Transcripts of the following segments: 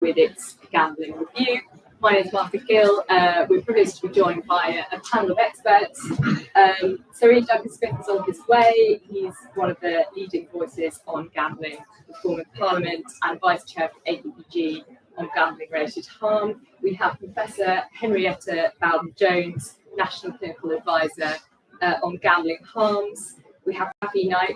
with its gambling review. My name is Martha Gill. We're privileged to be joined by a panel of experts. Sir Ian Duncan-Smith is on his way. He's one of the leading voices on gambling reform in Parliament and Vice Chair for APPG on gambling-related harm. We have Professor Henrietta Bowden-Jones, National Clinical Advisor on gambling harms. We have Rafi Naik,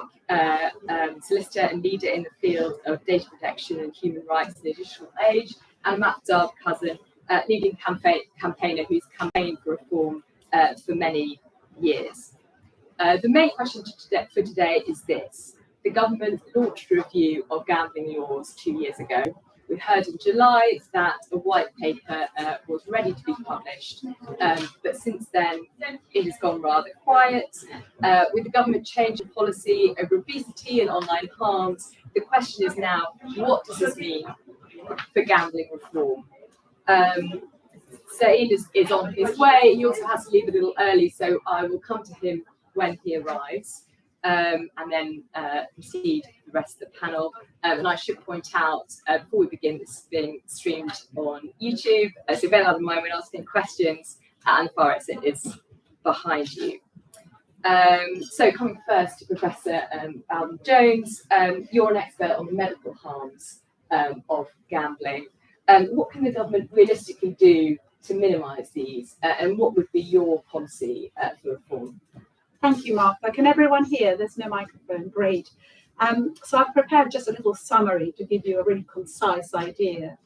solicitor and leader in the field of data protection and human rights in the digital age, and Matt Dove-Cousin, leading campaigner who's campaigned for reform for many years. The main question for today is this. The government launched a review of gambling laws 2 years ago. We heard in July that a white paper was ready to be published, but since then it has gone rather quiet. With the government change of policy over obesity and online harms, the question is now, what does this mean for gambling reform? Saeed is on his way. He also has to leave a little early, so I will come to him when he arrives. And then proceed the rest of the panel. And I should point out, before we begin, this is being streamed on YouTube. So if anyone at the moment asking questions, and far exit is behind you. So coming first to Professor Bowden-Jones, you're an expert on the medical harms of gambling. What can the government realistically do to minimise these? And what would be your policy for reform? Thank you, Martha. Can everyone hear? There's no microphone. Great. So I've prepared just a little summary to give you a really concise idea.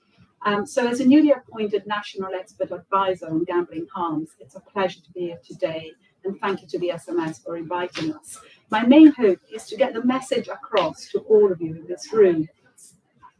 So as a newly appointed National Expert Advisor on Gambling Harms, it's a pleasure to be here today, and thank you to the SMS for inviting us. My main hope is to get the message across to all of you in this room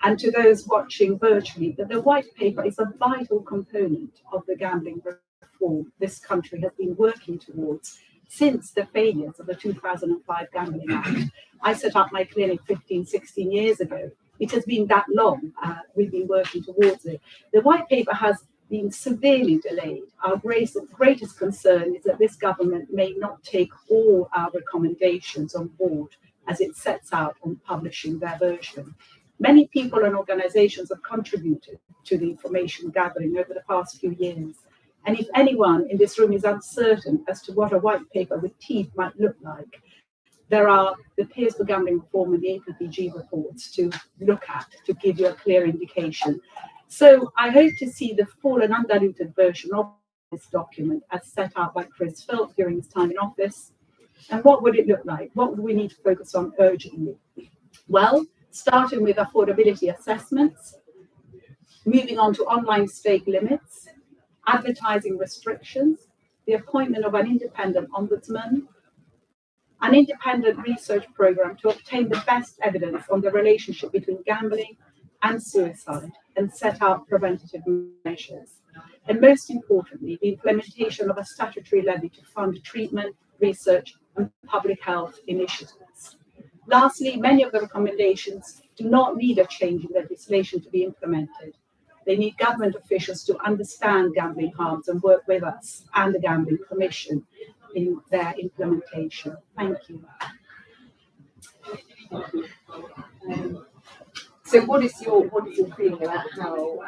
and to those watching virtually that the white paper is a vital component of the gambling reform this country has been working towards since the failures of the 2005 Gambling Act. I set up my clinic 15, 16 years ago. It has been that long we've been working towards it. The white paper has been severely delayed. Our greatest concern is that this government may not take all our recommendations on board as it sets out on publishing their version. Many people and organizations have contributed to the information gathering over the past few years. And if anyone in this room is uncertain as to what a white paper with teeth might look like, there are the Peers for Gambling Reform and the APPG reports to look at to give you a clear indication. So I hope to see the full and undiluted version of this document as set out by Chris Philp during his time in office. And what would it look like? What would we need to focus on urgently? Well, starting with affordability assessments, moving on to online stake limits, advertising restrictions, the appointment of an independent ombudsman, an independent research program to obtain the best evidence on the relationship between gambling and suicide and set out preventative measures. And most importantly, the implementation of a statutory levy to fund treatment, research, and public health initiatives. Lastly, many of the recommendations do not need a change in legislation to be implemented. They need government officials to understand gambling harms and work with us and the Gambling Commission in their implementation. Thank you. So what is your feeling about how,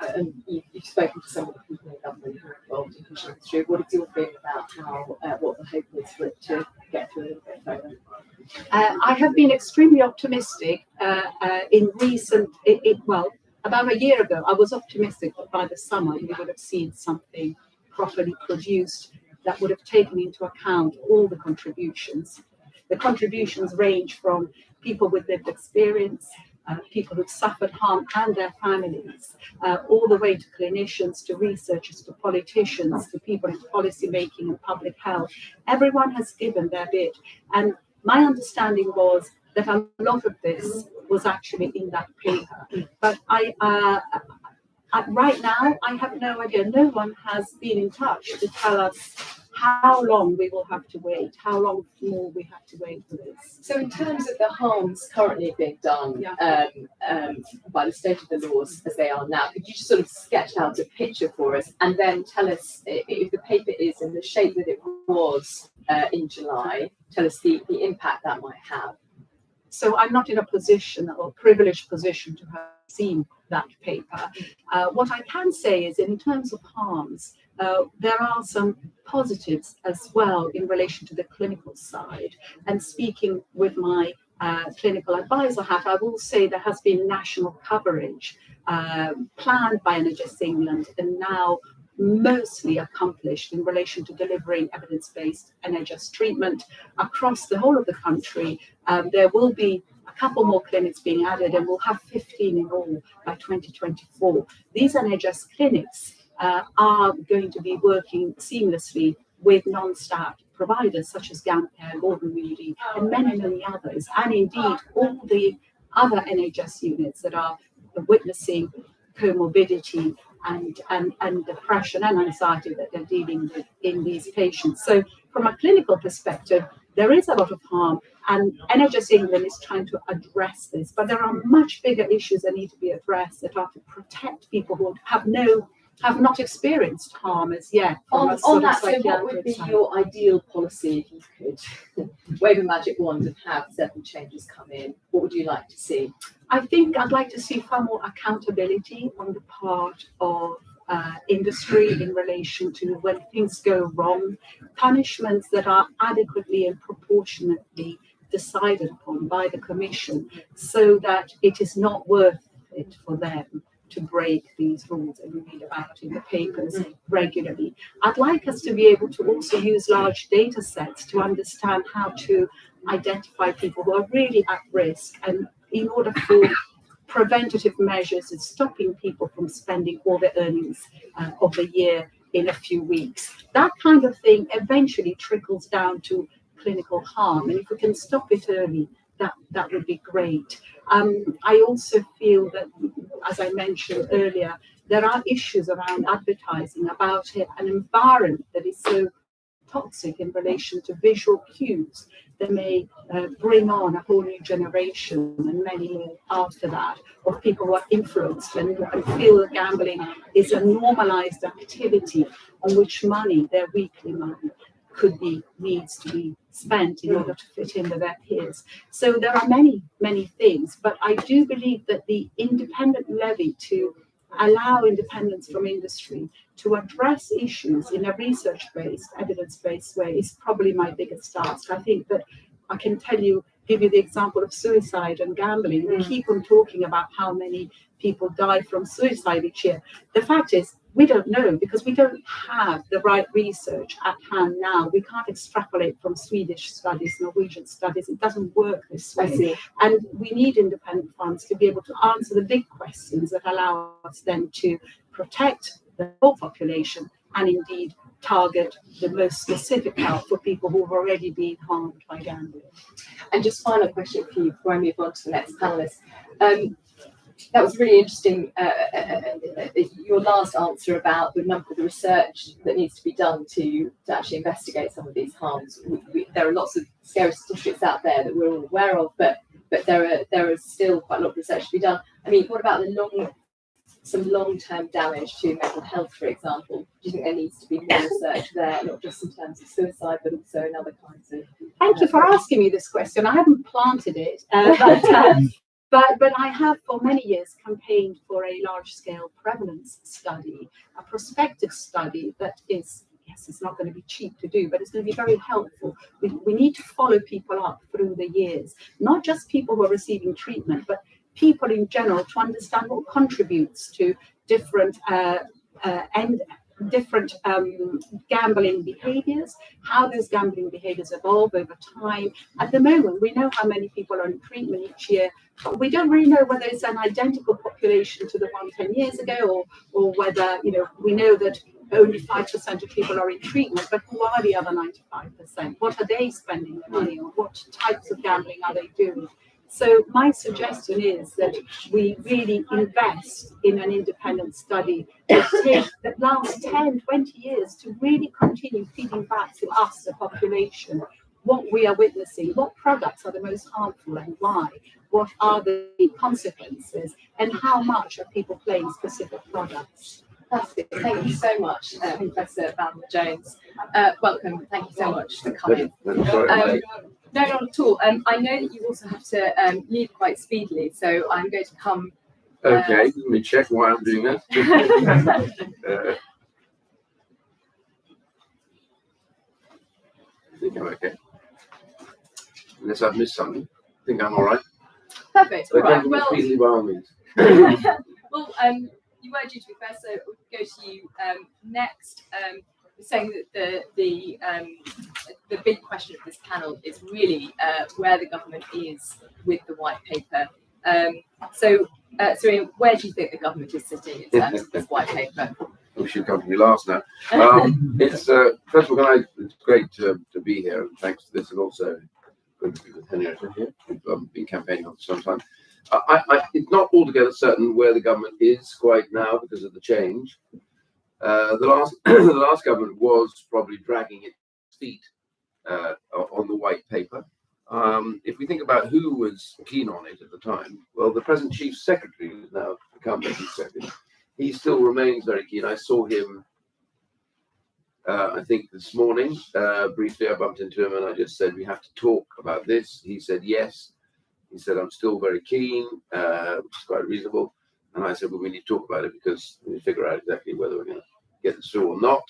you've spoken to some of the people in government who are involved in pushing this through, what is your feeling about how, what the hope is for it to get through a little bit further? I have been extremely optimistic in recent, about a year ago, I was optimistic that by the summer we would have seen something properly produced that would have taken into account all the contributions. The contributions range from people with lived experience, people who've suffered harm and their families, all the way to clinicians, to researchers, to politicians, to people in policy making and public health. Everyone has given their bit. And my understanding was that a lot of this was actually in that paper. But right now, I have no idea. No one has been in touch to tell us how long we will have to wait, how long more we have to wait for this. So in terms of the harms currently being done by the state of the laws as they are now, could you just sort of sketch out a picture for us and then tell us if the paper is in the shape that it was in July, tell us the impact that might have? So I'm not in a position or privileged position to have seen that paper. What I can say is, in terms of harms, there are some positives as well in relation to the clinical side. And speaking with my clinical advisor hat, I will say there has been national coverage planned by NHS England and now mostly accomplished in relation to delivering evidence-based NHS treatment across the whole of the country. There will be a couple more clinics being added, and we'll have 15 in all by 2024. These NHS clinics are going to be working seamlessly with non-stat providers such as Gamcare, Gordon Moody, and many, many others, and indeed all the other NHS units that are witnessing comorbidity and depression and anxiety that they're dealing with in these patients. So from a clinical perspective, there is a lot of harm, and NHS England is trying to address this, but there are much bigger issues that need to be addressed that are to protect people who have not experienced harm as yet. On that, so what would be your ideal policy if you could wave a magic wand and have several changes come in? What would you like to see? I think I'd like to see far more accountability on the part of industry in relation to when things go wrong, punishments that are adequately and proportionately decided upon by the Commission so that it is not worth it for them to break these rules that we read about in the papers regularly. I'd like us to be able to also use large data sets to understand how to identify people who are really at risk, and in order for preventative measures and stopping people from spending all their earnings of the year in a few weeks. That kind of thing eventually trickles down to clinical harm, and if we can stop it early, that would be great. I also feel that, as I mentioned earlier, there are issues around advertising about an environment that is so toxic in relation to visual cues that may bring on a whole new generation and many more after that of people who are influenced and feel that gambling is a normalized activity on which money, their weekly money, needs to be spent in order to fit in with their peers. So there are many, many things, but I do believe that the independent levy to allow independence from industry to address issues in a research-based, evidence-based way is probably my biggest task. I think that I can give you the example of suicide and gambling. We keep on talking about how many people die from suicide each year. The fact is, we don't know because we don't have the right research at hand now. We can't extrapolate from Swedish studies, Norwegian studies. It doesn't work this way. And we need independent funds to be able to answer the big questions that allow us then to protect the whole population and indeed target the most specific help for people who have already been harmed by gambling. And just final question for you before I move on to the next panelist. That was really interesting, your last answer about the research that needs to be done to actually investigate some of these harms. There are lots of scary statistics out there that we're all aware of, but there is still quite a lot of research to be done. I mean, what about some long-term damage to mental health, for example? Do you think there needs to be more research there, not just in terms of suicide, but also in other kinds of... Thank you for asking me this question. I haven't planted it, but I have for many years campaigned for a large-scale prevalence study, a prospective study that is, yes, it's not going to be cheap to do, but it's going to be very helpful. We need to follow people up through the years, not just people who are receiving treatment, but people in general, to understand what contributes to different gambling behaviors, how those gambling behaviors evolve over time. At the moment, we know how many people are in treatment each year, but we don't really know whether it's an identical population to the one 10 years ago, or whether, we know that only 5% of people are in treatment, but who are the other 95%? What are they spending their money on? What types of gambling are they doing? So my suggestion is that we really invest in an independent study that lasts 10, 20 years to really continue feeding back to us, the population, what we are witnessing, what products are the most harmful and why, what are the consequences, and how much are people playing specific products. Fantastic. Thank you so much, Professor Van Jones. Welcome. Thank you so much for coming. No, not at all. I know that you also have to leave quite speedily, so I'm going to come. Okay, let me check why I'm doing that. I think I'm okay. Unless I've missed something. I think I'm all right. Perfect. All So right. come Well, speedily by all means. well, you were due to be first, so we'll go to you next. Saying that the big question of this panel is really where the government is with the white paper. So, where do you think the government is sitting in terms of this white paper? We should come to me last now. It's first of all, it's great to be here, and thanks to this, and also good to be with Henrietta here. We've been campaigning on for some time. It's not altogether certain where the government is quite now because of the change. The last government was probably dragging its feet on the white paper. If we think about who was keen on it at the time, well, the present chief secretary, who's now become the chief secretary, he still remains very keen. I saw him, I think this morning, briefly. I bumped into him and I just said, we have to talk about this. He said, yes. He said, I'm still very keen, which is quite reasonable. And I said, well, we need to talk about it because we need to figure out exactly whether we're going to get this through or not.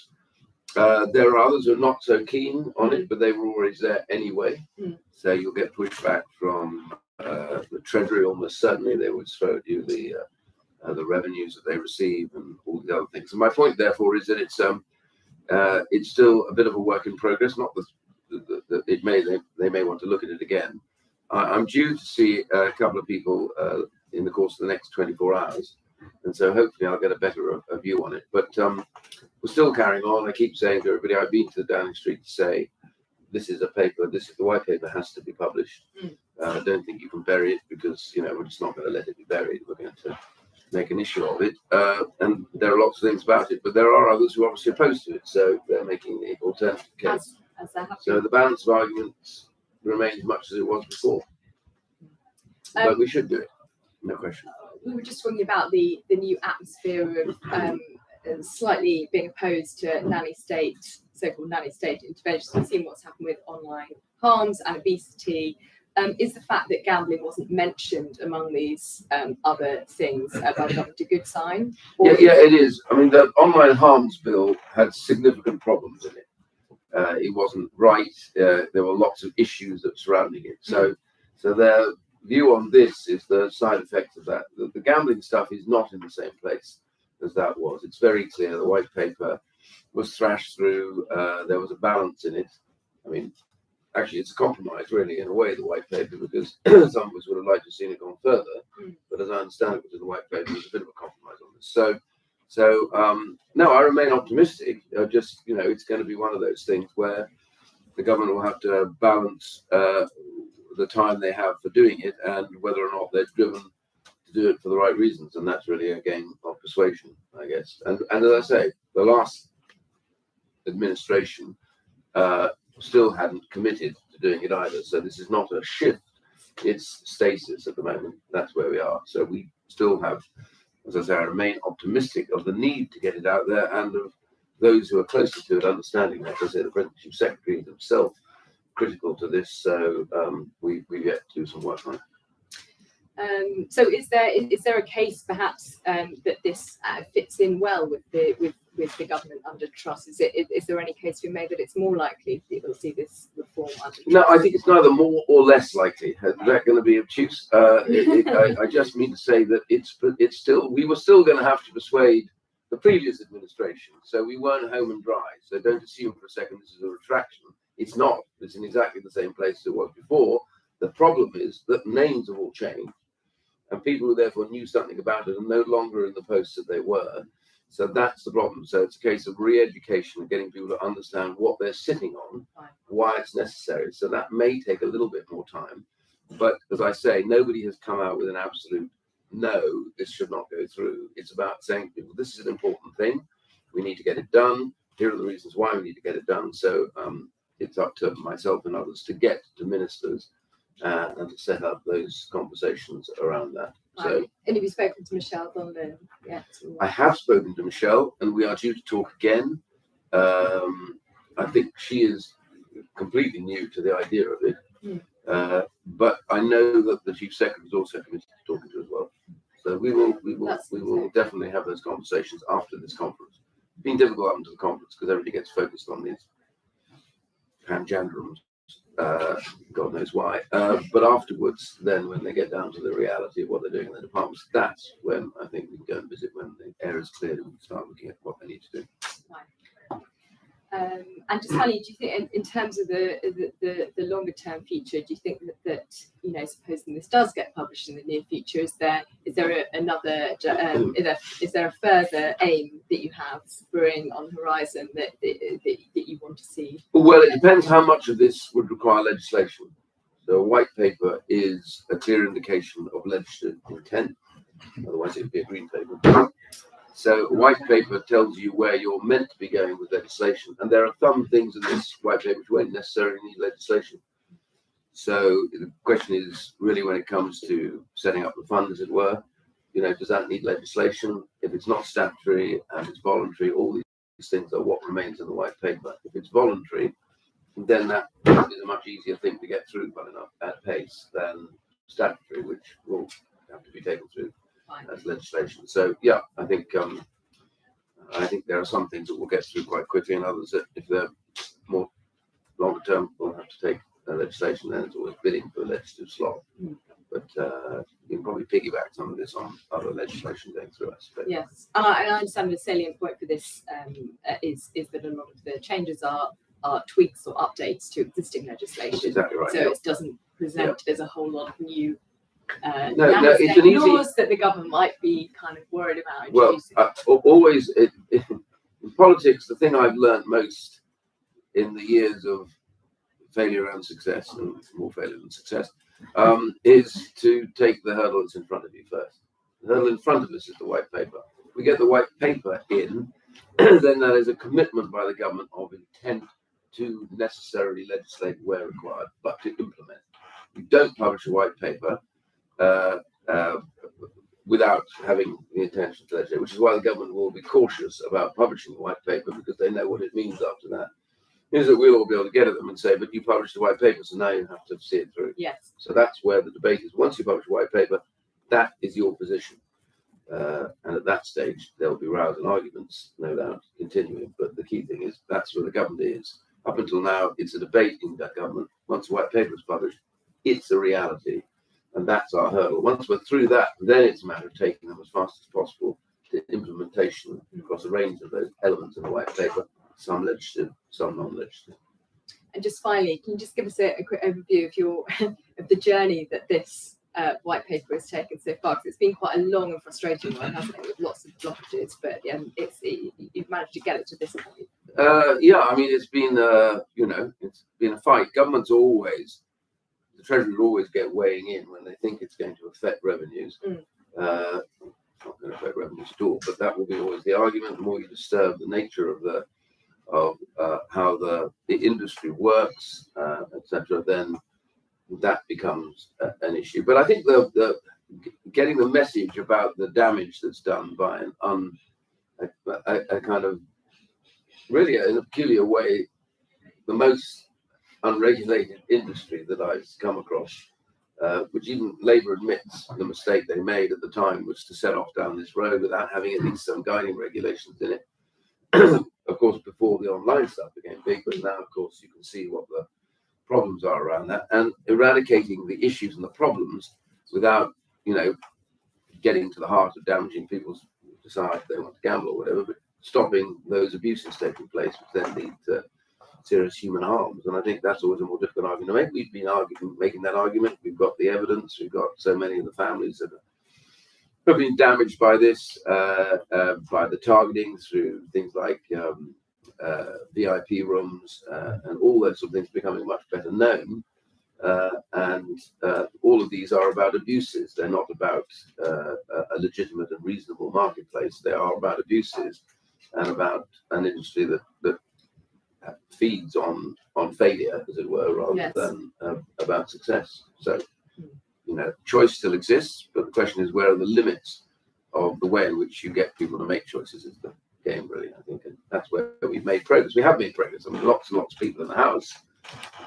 There are others who are not so keen on it, but they were always there anyway. So you'll get pushback from the Treasury almost certainly. They would throw at you the revenues that they receive and all the other things. And my point, therefore, is that it's still a bit of a work in progress. Not that they may want to look at it again. I'm due to see a couple of people in the course of the next 24 hours. And so hopefully I'll get a better view on it. But we're still carrying on. I keep saying to everybody, I've been to the Downing Street to say, this is a paper, the white paper has to be published. I don't think you can bury it because, we're just not going to let it be buried. We're going to make an issue of it. And there are lots of things about it, but there are others who are obviously opposed to it. So they're making the alternative case. So the balance of arguments remains much as it was before. But we should do it, no question. We were just talking about the new atmosphere of slightly being opposed to nanny state, so-called nanny state interventions. We've seen what's happened with online harms and obesity. Is the fact that gambling wasn't mentioned among these other things by the government a good sign? Yeah, it is. I mean, the online harms bill had significant problems in it. It wasn't right. There were lots of issues that surrounding it. So their view on this is the side effects of that. The gambling stuff is not in the same place as that was. It's very clear. The white paper was thrashed through. There was a balance in it. I mean, actually, it's a compromise, really, in a way, the white paper, because some of us would have liked to have seen it gone further. But as I understand it, in the white paper, there's a bit of a compromise on this. So no, I remain optimistic. Just, it's going to be one of those things where the government will have to balance the time they have for doing it and whether or not they're driven to do it for the right reasons. And that's really a game of persuasion, I guess. And as I say, the last administration still hadn't committed to doing it either. So this is not a shift. It's stasis at the moment. That's where we are. So we still have, as I say, I remain optimistic of the need to get it out there and of those who are closer to it understanding that. As I say, the President Chief Secretary himself critical to this. So we've yet to do some work on it. So is there a case perhaps that this fits in well with the government under Truss? Is there any case we made that it's more likely that we'll see this reform under Truss? No, I think it's neither more or less likely. Is that going to be obtuse? I just mean to say that we were still going to have to persuade the previous administration. So we weren't home and dry. So don't assume for a second this is a retraction. It's not. It's in exactly the same place as it was before. The problem is that names have all changed. And people who therefore knew something about it are no longer in the posts that they were. So that's the problem. So it's a case of re-education and getting people to understand what they're sitting on, why it's necessary. So that may take a little bit more time. But as I say, nobody has come out with an absolute no, this should not go through. It's about saying to people, this is an important thing. We need to get it done. Here are the reasons why we need to get it done. So it's up to myself and others to get to ministers and to set up those conversations around that. So, and have you spoken to Michelle Donlan yet? I have spoken to Michelle, and we are due to talk again. I think she is completely new to the idea of it. But I know that the Chief Secretary is also committed to talking to as well. So we will definitely have those conversations after this conference. It's been difficult up until the conference because everybody gets focused on these panjandrums. God knows why. But afterwards, then when they get down to the reality of what they're doing in the departments, that's when I think we can go and visit when the air is cleared and we can start looking at what they need to do. And just finally, do you think, in terms of the longer term future, do you think that you know, supposing this does get published in the near future, is there another is there a further aim that you have brewing on the horizon that you want to see? Well, it depends how much of this would require legislation. So a white paper is a clear indication of legislative intent. Otherwise, it would be a green paper. So a white paper tells you where you're meant to be going with legislation. And there are some things in this white paper which won't necessarily need legislation. So the question is really, when it comes to setting up the fund, as it were, you know, does that need legislation? If it's not statutory and it's voluntary, all these things are what remains in the white paper. If it's voluntary, then that is a much easier thing to get through by enough at pace than statutory, which will have to be taken through as legislation. So yeah, I think there are some things that we'll get through quite quickly, and others that, if they're more longer term, we'll have to take legislation. Then it's always bidding for a legislative slot. But you can probably piggyback some of this on other legislation going through us. But yes, and I understand the salient point for this is that a lot of the changes are tweaks or updates to existing legislation. That's exactly right. So it doesn't present as a whole lot of new it's an laws that the government might be kind of worried about. Well, always in politics, the thing I've learned most in the years of failure and success, and more failure than success, is to take the hurdle that's in front of you first. The hurdle in front of us is the white paper. If we get the white paper in, then that is a commitment by the government of intent to necessarily legislate where required, but to implement. We don't publish a white paper without having the intention to legislate, which is why the government will be cautious about publishing the white paper, because they know what it means after that. Is that we'll all be able to get at them and say, but you published the white paper, so now you have to see it through. Yes. So that's where the debate is. Once you publish a white paper, that is your position. And at that stage, there will be rows and arguments, no doubt, continuing. But the key thing is that's where the government is. Up until now, it's a debate in that government. Once the white paper is published, it's a reality. And that's our hurdle. Once we're through that, then it's a matter of taking them as fast as possible to implementation across a range of those elements in the white paper, some legislative, some non-legislative. And just finally, can you just give us a quick overview of your of the journey that this white paper has taken so far? Because it's been quite a long and frustrating one, hasn't it, with lots of blockages, but you've managed to get it to this point. Yeah, I mean, it's been it's been a fight. Governments always, the Treasury will always get weighing in when they think it's going to affect revenues. It's not going to affect revenues at all, but that will be always the argument. The more you disturb the nature of how the industry works, etc., then that becomes an issue. But I think the getting the message about the damage that's done by a kind of really in a peculiar way, the most unregulated industry that I've come across, which even Labour admits the mistake they made at the time was to set off down this road without having at least some guiding regulations in it. Of course, before the online stuff became big, but now, of course, you can see what the problems are around that, and eradicating the issues and the problems without, getting to the heart of damaging people's decide if they want to gamble or whatever, but stopping those abuses taking place, which then lead to serious human harms. And I think that's always a more difficult argument to make. We've been making that argument. We've got the evidence. We've got so many of the families that have been damaged by this, by the targeting through things like VIP rooms and all those sort of things becoming much better known. And all of these are about abuses. They're not about a legitimate and reasonable marketplace. They are about abuses and about an industry that feeds on failure, as it were, rather than about success. So, choice still exists, but the question is, where are the limits of the way in which you get people to make choices is the game, really, I think. And that's where we've made progress. We have made progress. I mean, lots and lots of people in the House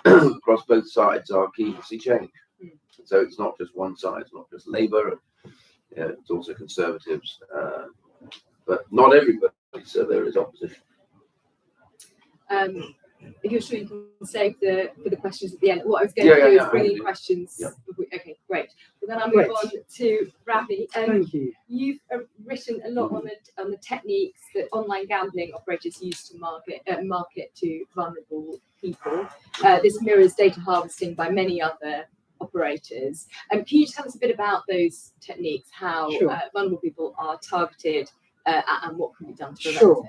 across both sides are keen to see change. So it's not just one side, it's not just Labour, it's also Conservatives, but not everybody, so there is opposition. If you're sure you can save for the questions at the end. What I was going to do is bring in questions. Yeah. Okay, great. Well, then I'll move on to Ravi. Thank you. You've written a lot on the techniques that online gambling operators use to market to vulnerable people. This mirrors data harvesting by many other operators. Can you tell us a bit about those techniques, how vulnerable people are targeted, and what can be done to prevent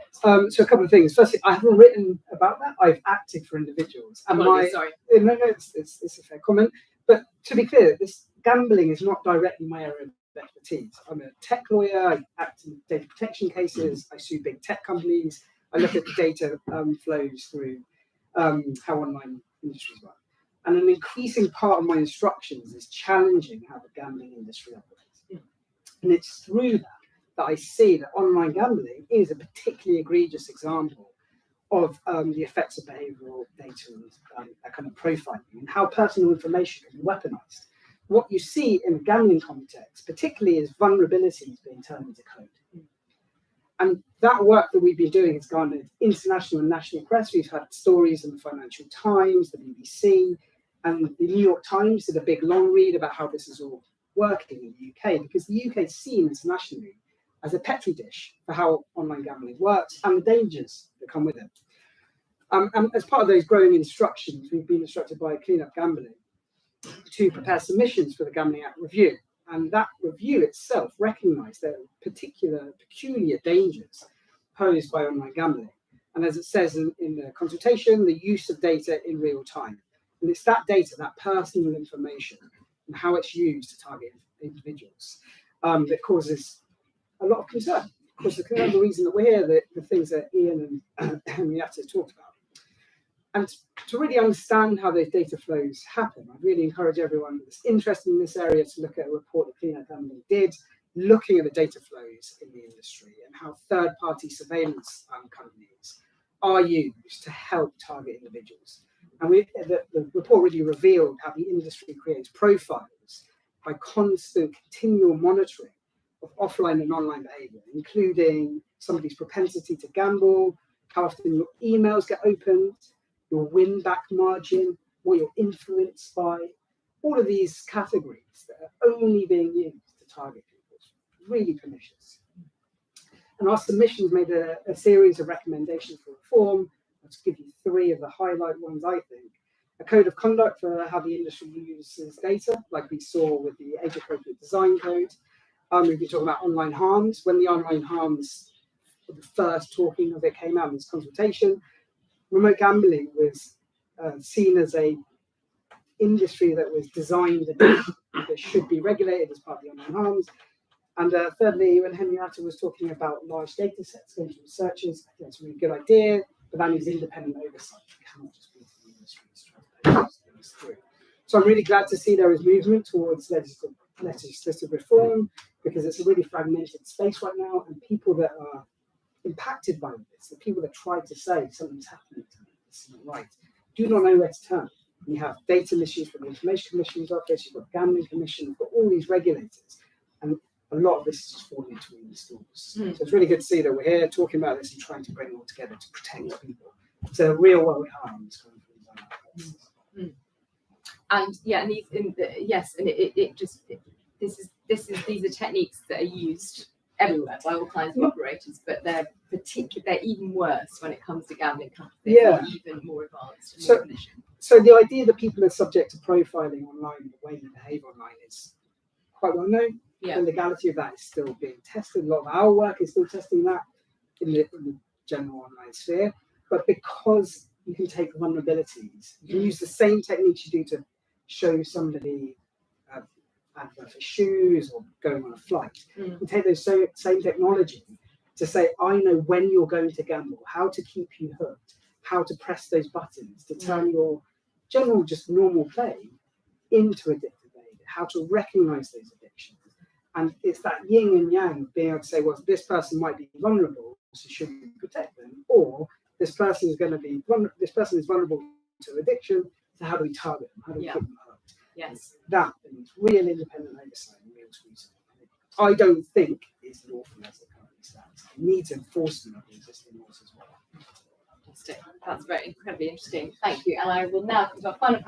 it? So a couple of things. Firstly, I haven't written about that. I've acted for individuals. And Sorry. No, it's a fair comment. But to be clear, this gambling is not directly my area of expertise. I'm a tech lawyer. I act in data protection cases. I sue big tech companies. I look at the data flows through how online industries work. And an increasing part of my instructions is challenging how the gambling industry operates. And it's through that I see that online gambling is a particularly egregious example of the effects of behavioural data and that kind of profiling and how personal information can be weaponized. What you see in the gambling context, particularly, is vulnerabilities being turned into code. And that work that we've been doing has garnered international and national press. We've had stories in the Financial Times, the BBC, and the New York Times did a big long read about how this is all working in the UK, because the UK is seen internationally as a petri dish for how online gambling works and the dangers that come with it. And as part of those growing instructions, we've been instructed by Clean Up Gambling to prepare submissions for the Gambling Act review. And that review itself recognised there are peculiar dangers posed by online gambling. And as it says in the consultation, the use of data in real time. And it's that data, that personal information, and how it's used to target individuals that causes a lot of concern. Of course, the reason that we're here, the things that Ian and Henrietta talked about. And to really understand how those data flows happen, I really encourage everyone that's interested in this area to look at a report that Clean Up Gambling did, looking at the data flows in the industry and how third-party surveillance companies are used to help target individuals. And the report really revealed how the industry creates profiles by constant, continual monitoring of offline and online behavior, including somebody's propensity to gamble, how often your emails get opened, your win-back margin, what you're influenced by, all of these categories that are only being used to target people. It's really pernicious. And our submissions made a series of recommendations for reform. I'll just give you three of the highlight ones, I think. A code of conduct for how the industry uses data, like we saw with the age-appropriate design code. We've been talking about online harms. When the online harms, the first talking of it came out in this consultation, remote gambling was seen as a industry that was designed that should be regulated as part of the online harms. And thirdly, when Henrietta was talking about large data sets going to researchers, I think that's a really good idea, but that needs independent oversight. It cannot just be the industry's trying to push things through. So I'm really glad to see there is movement towards legislative reform, because it's a really fragmented space right now, and people that are impacted by this, the people that try to say something's happening to me, this isn't right, do not know where to turn. You have data misuse from the Information Commission's office, you've got Gambling Commission, you've got all these regulators, and a lot of this is just falling between the stools. So it's really good to see that we're here talking about this and trying to bring it all together to protect people. It's a real world harms coming from these. And yeah, these are techniques that are used everywhere by all kinds of operators, but they're even worse when it comes to gambling companies. They're even more advanced. So the idea that people are subject to profiling online, the way they behave online, is quite well known. The legality of that is still being tested. A lot of our work is still testing that in the general online sphere. But because you can take vulnerabilities, you can use the same techniques you do to show somebody advert for shoes or going on a flight. You take those same technology to say, I know when you're going to gamble, how to keep you hooked, how to press those buttons to turn your general, just normal play into addictive behavior, how to recognize those addictions. And it's that yin and yang of being able to say, well, this person might be vulnerable, so should we protect them? Or this person is vulnerable to addiction, So how do we target them? How do we keep them hooked? Yes. That and real independent oversight and real scrutiny. I don't think it's lawful as it currently stands. It needs enforcement of the existing laws as well. Fantastic. That's very incredibly interesting. Thank you. And I will now come to our final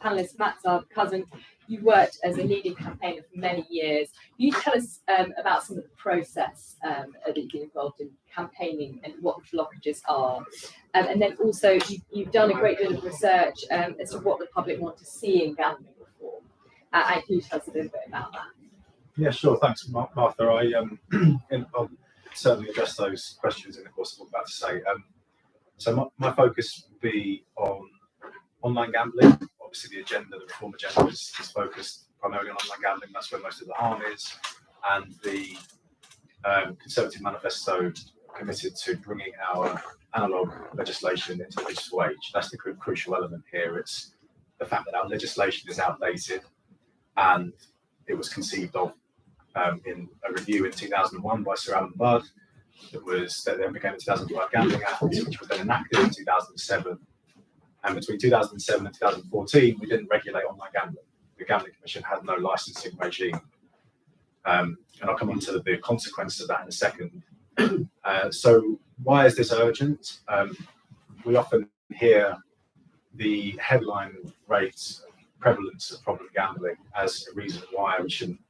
panelist, Matt's our cousin. You've worked as a leading campaigner for many years. Can you tell us about some of the process that you've been involved in campaigning and what blockages are? And then also, you've done a great deal of research as to what the public want to see in gambling reform. And can you tell us a little bit about that? Yeah, sure. Thanks, Martha. I'll certainly address those questions in the course of what I'm about to say. So my focus will be on online gambling. Obviously, the reform agenda is focused primarily on online gambling. That's where most of the harm is. And the Conservative Manifesto committed to bringing our analogue legislation into the digital age. That's the crucial element here. It's the fact that our legislation is outdated, and it was conceived of in a review in 2001 by Sir Alan Budd. That then became the 2005 Gambling Act, which was then enacted in 2007. And between 2007 and 2014, we didn't regulate online gambling. The Gambling Commission had no licensing regime. And I'll come on to the consequences of that in a second. So why is this urgent? We often hear the headline rate prevalence of problem gambling as a reason why we shouldn't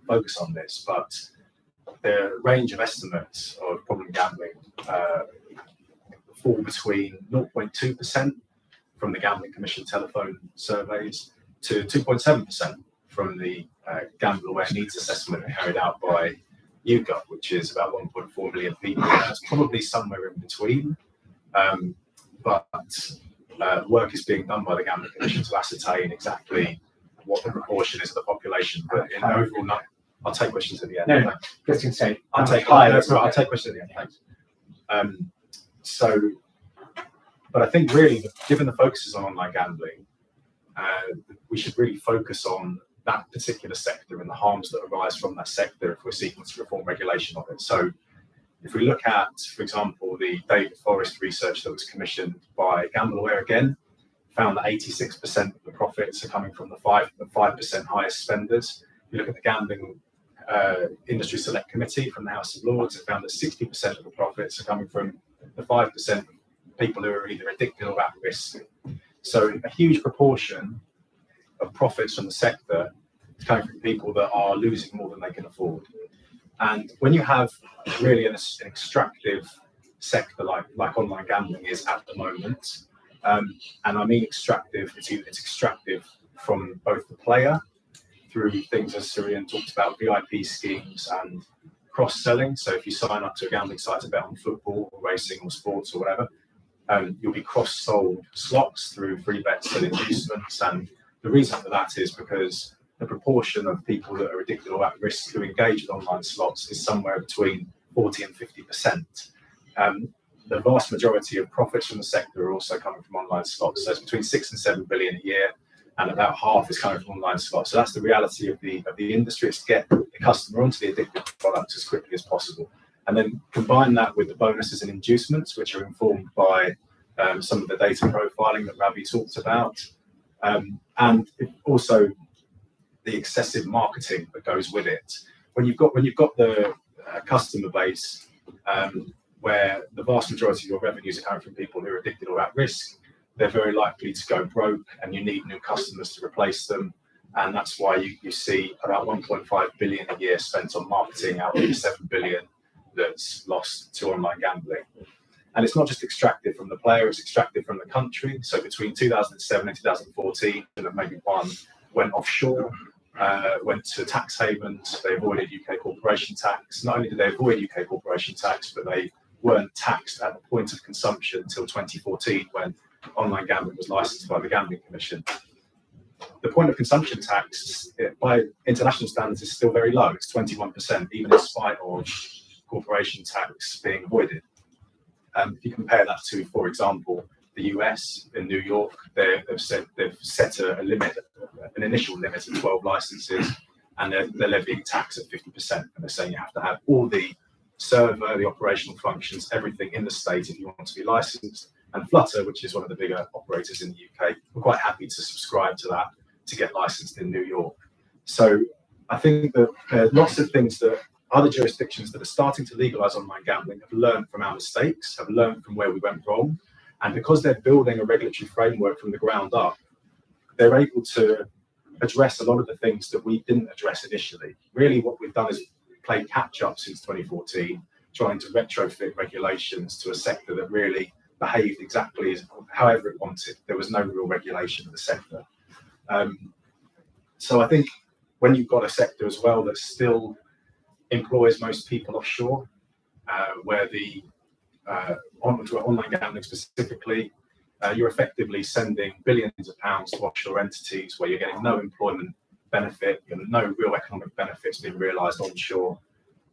focus on this, but the range of estimates of problem gambling fall between 0.2% from the Gambling Commission telephone surveys to 2.7% from the Gamble Aware Needs Assessment carried out by YouGov, which is about 1.4 million people. That's probably somewhere in between, but work is being done by the Gambling Commission to ascertain exactly what the proportion is of the population. But in overall, I'll take questions at the end. No, just to say, I'll take questions at the end. Thanks. But I think really, given the focus is on online gambling, we should really focus on that particular sector and the harms that arise from that sector if we're seeking to reform regulation of it. So if we look at, for example, the David Forrest research that was commissioned by Gamble Aware again, found that 86% of the profits are coming from the 5% highest spenders. If you look at the Gambling Industry Select Committee from the House of Lords, it found that 60% of the profits are coming from the 5% people who are either addicted or at risk. So a huge proportion of profits from the sector is coming from people that are losing more than they can afford. And when you have really an extractive sector like online gambling is at the moment, and I mean extractive, it's extractive from both the player through things as Sirian talked about, VIP schemes and cross-selling. So if you sign up to a gambling site to bet on football or racing or sports or whatever, you'll be cross-sold slots through free bets and inducements. And the reason for that is because the proportion of people that are addicted or at risk who engage with online slots is somewhere between 40 and 50%. The vast majority of profits from the sector are also coming from online slots. So it's between 6 and 7 billion a year, and about half is coming from online slots. So that's the reality of the industry, is to get the customer onto the addictive product as quickly as possible. And then combine that with the bonuses and inducements, which are informed by some of the data profiling that Ravi talked about. And also the excessive marketing that goes with it. When you've got the customer base where the vast majority of your revenues are coming from people who are addicted or at risk, they're very likely to go broke, and you need new customers to replace them. And that's why you see about 1.5 billion a year spent on marketing out of the 7 billion that's lost to online gambling. And it's not just extracted from the player, it's extracted from the country. So between 2007 and 2014, maybe one went offshore, went to tax havens, they avoided UK corporation tax. Not only did they avoid UK corporation tax, but they weren't taxed at the point of consumption until 2014, when online gambling was licensed by the Gambling Commission. The point of consumption tax, by international standards, is still very low. It's 21%, even in spite of corporation tax being avoided. If you compare that to, for example, the US in New York, they've set a limit, an initial limit of 12 licenses, and they're levying tax at 50%. And they're saying you have to have all the server, the operational functions, everything in the state if you want to be licensed. And Flutter, which is one of the bigger operators in the UK, were quite happy to subscribe to that to get licensed in New York. So I think that there are lots of things that other jurisdictions that are starting to legalise online gambling have learned from our mistakes, have learned from where we went wrong. And because they're building a regulatory framework from the ground up, they're able to address a lot of the things that we didn't address initially. Really what we've done is play catch up since 2014, trying to retrofit regulations to a sector that really behaved exactly as however it wanted. There was no real regulation of the sector. So I think when you've got a sector as well that still employs most people offshore, where the online gambling specifically, you're effectively sending billions of pounds to offshore entities where you're getting no employment benefit, no real economic benefits being realised onshore.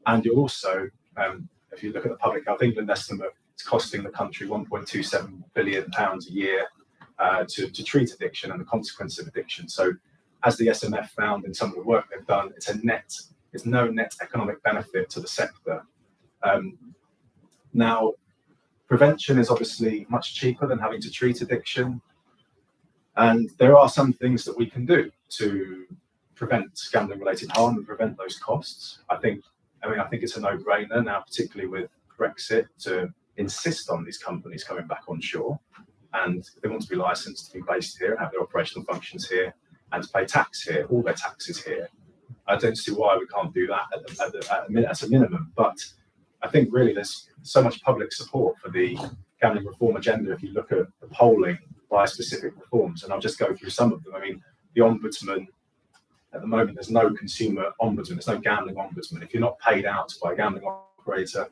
And you're also, if you look at the Public Health England estimate, it's costing the country £1.27 billion a year to treat addiction and the consequence of addiction. So as the SMF found in some of the work they've done, it's no net economic benefit to the sector. Now, prevention is obviously much cheaper than having to treat addiction. And there are some things that we can do to prevent gambling-related harm and prevent those costs. I think it's a no-brainer now, particularly with Brexit, to insist on these companies coming back onshore. And if they want to be licensed to be based here, have their operational functions here, and to pay tax here, all their taxes here. I don't see why we can't do that at a minimum. But I think really there's so much public support for the gambling reform agenda if you look at the polling by specific reforms. And I'll just go through some of them. I mean, the Ombudsman, at the moment, there's no consumer ombudsman, there's no gambling ombudsman. If you're not paid out by a gambling operator,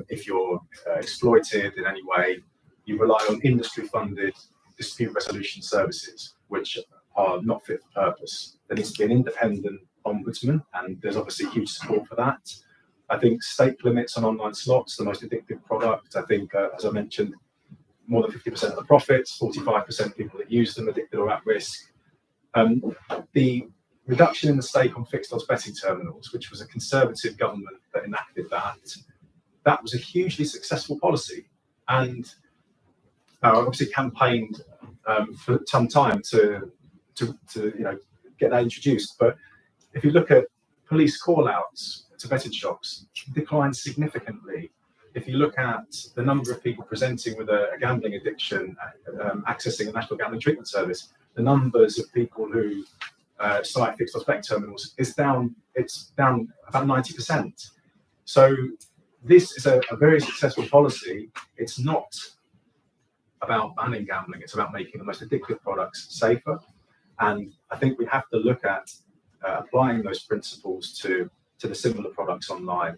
if you're exploited in any way, you rely on industry-funded dispute resolution services, which are not fit for purpose. There needs to be an independent ombudsman, and there's obviously huge support for that. I think stake limits on online slots, the most addictive product. I think, as I mentioned, more than 50% of the profits, 45% of people that use them addicted or at risk. The reduction in the stake on fixed odds betting terminals, which was a Conservative government that enacted that was a hugely successful policy. And obviously campaigned for some time to get that introduced. But if you look at police call-outs to betting shops, declined significantly. If you look at the number of people presenting with a gambling addiction, accessing a National Gambling Treatment Service, the numbers of people who cite fixed odds betting terminals is down. It's down about 90%. So this is a very successful policy. It's not about banning gambling. It's about making the most addictive products safer. And I think we have to look at applying those principles to the similar products online.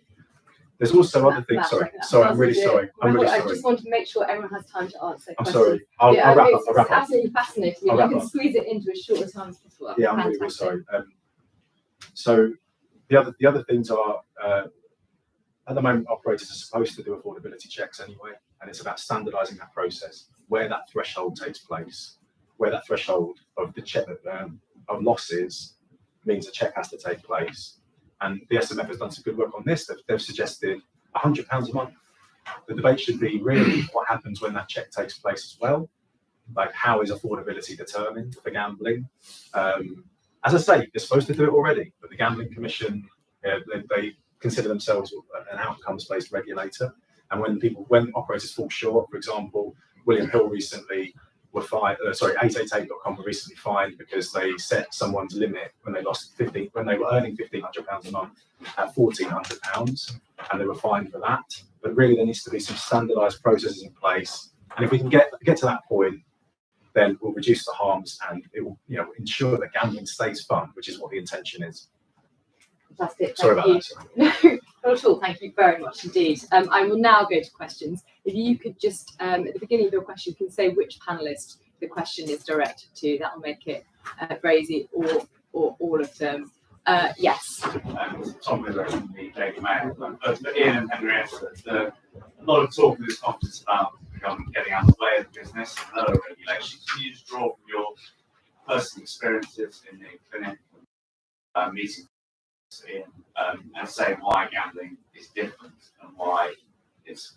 There's also other things. Sorry, I'm really sorry. I just want to make sure everyone has time to answer. I'm sorry. I'll wrap up. It's absolutely fascinating. You can squeeze it into as short a time as possible. Yeah, I'm really sorry. So the other things are at the moment operators are supposed to do affordability checks anyway, and it's about standardising that process, where that threshold takes place, where that threshold of the check of losses means a check has to take place. And the SMF has done some good work on this. They've suggested £100 a month. The debate should be really what happens when that check takes place as well. Like, how is affordability determined for gambling? As I say, they're supposed to do it already, but the Gambling Commission, they consider themselves an outcomes-based regulator. And when operators fall short, for example, William Hill recently were fined. 888.com were recently fined because they set someone's limit when they were earning £1,500 a month at £1,400, and they were fined for that. But really, there needs to be some standardised processes in place. And if we can get to that point, then we'll reduce the harms, and it will ensure that gambling stays fun, which is what the intention is. Fantastic. Sorry about that. No, not at all. Thank you very much indeed. I will now go to questions. If you could just, at the beginning of your question, you can say which panellist the question is directed to. That will make it very easy, or all of them. Yes. Tom Miller from the Daily Mail. For Ian and Henrietta, a lot of talk in this conference about the government getting out of the way of the business, lower regulations. Can you just draw from your personal experiences in the clinic, meeting and say why gambling is different and why it's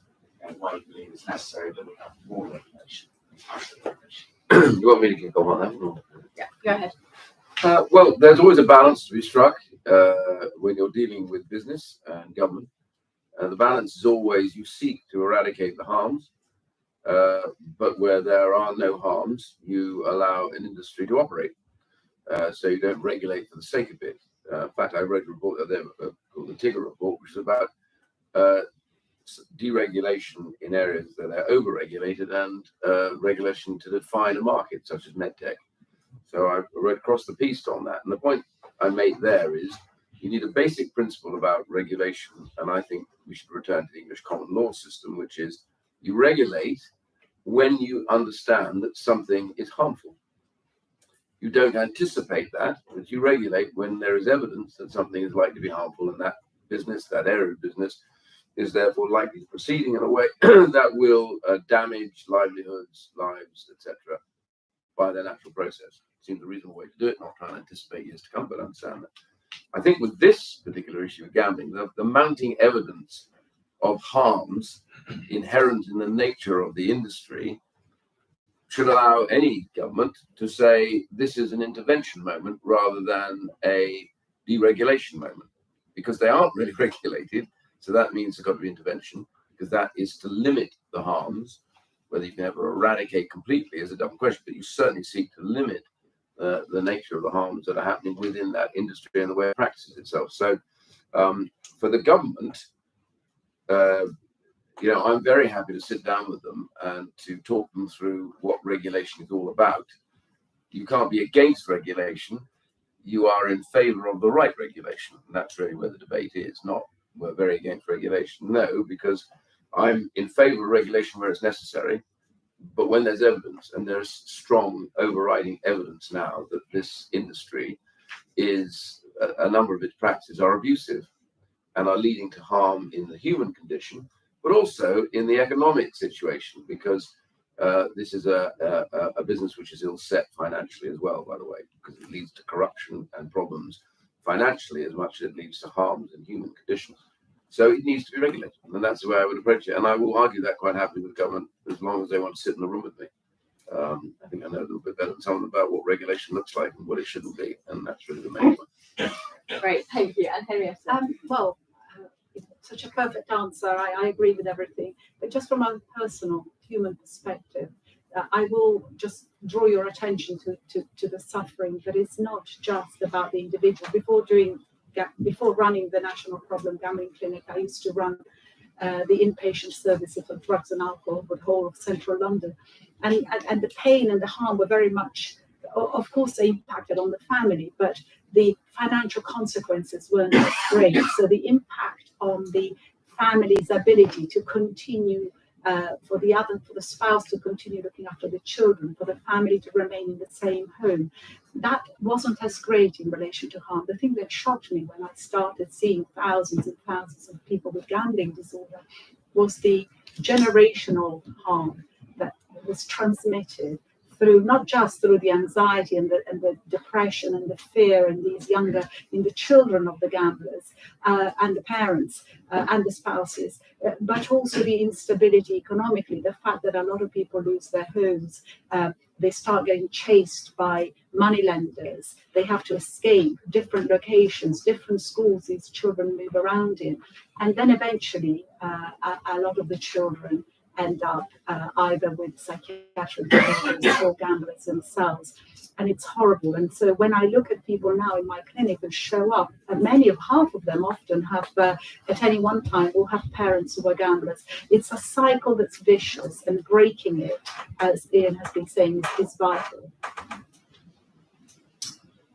and why you believe it's necessary that we have more regulation. You want me to kick off on that? Or? Yeah, go ahead. Well, there's always a balance to be struck when you're dealing with business and government. The balance is always you seek to eradicate the harms, but where there are no harms, you allow an industry to operate. So you don't regulate for the sake of it. In fact, I read a report called the Tigger Report, which is about deregulation in areas that are overregulated and regulation to define a market, such as medtech. So I read across the piece on that. And the point I made there is you need a basic principle about regulation. And I think we should return to the English common law system, which is you regulate when you understand that something is harmful. You don't anticipate that, but you regulate when there is evidence that something is likely to be harmful, and that business, that area of business, is therefore likely to proceeding in a way that will damage livelihoods, lives, etc., by their natural process. Seems a reasonable way to do it, not trying to anticipate years to come, but understand that. I think with this particular issue of gambling, the mounting evidence of harms inherent in the nature of the industry should allow any government to say this is an intervention moment rather than a deregulation moment, because they aren't really regulated. So that means there's got to be intervention, because that is to limit the harms. Whether you can ever eradicate completely is a different question, but you certainly seek to limit the nature of the harms that are happening within that industry and the way it practices itself. So for the government, I'm very happy to sit down with them and to talk them through what regulation is all about. You can't be against regulation. You are in favor of the right regulation. And that's really where the debate is, not we're very against regulation. No, because I'm in favor of regulation where it's necessary. But when there's evidence, and there's strong overriding evidence now that this industry is, a number of its practices are abusive and are leading to harm in the human condition, but also in the economic situation, because this is a business which is ill set financially as well, by the way, because it leads to corruption and problems financially as much as it leads to harms in human conditions. So it needs to be regulated, and that's the way I would approach it. And I will argue that quite happily with government as long as they want to sit in the room with me. I think I know a little bit better than someone about what regulation looks like and what it shouldn't be, and that's really the main one. Great, thank you. And Henrietta? Such a perfect answer. I agree with everything. But just from a personal human perspective, I will just draw your attention to the suffering that is not just about the individual. Before running the National Problem Gambling Clinic, I used to run the inpatient services for drugs and alcohol for the whole of central London. And the pain and the harm were very much, of course, they impacted on the family, but the financial consequences weren't as great. So the impact on the family's ability to continue, for the spouse to continue looking after the children, for the family to remain in the same home, that wasn't as great in relation to harm. The thing that shocked me when I started seeing thousands and thousands of people with gambling disorder was the generational harm that was transmitted through, not just through the anxiety and the depression and the fear in the children of the gamblers and the parents and the spouses, but also the instability economically, the fact that a lot of people lose their homes, they start getting chased by moneylenders, they have to escape different locations, different schools these children move around in, and then eventually a lot of the children end up either with psychiatric disorders or gamblers themselves. And it's horrible. And so when I look at people now in my clinic who show up, and half of them often have, at any one time, will have parents who are gamblers. It's a cycle that's vicious, and breaking it, as Ian has been saying, is vital.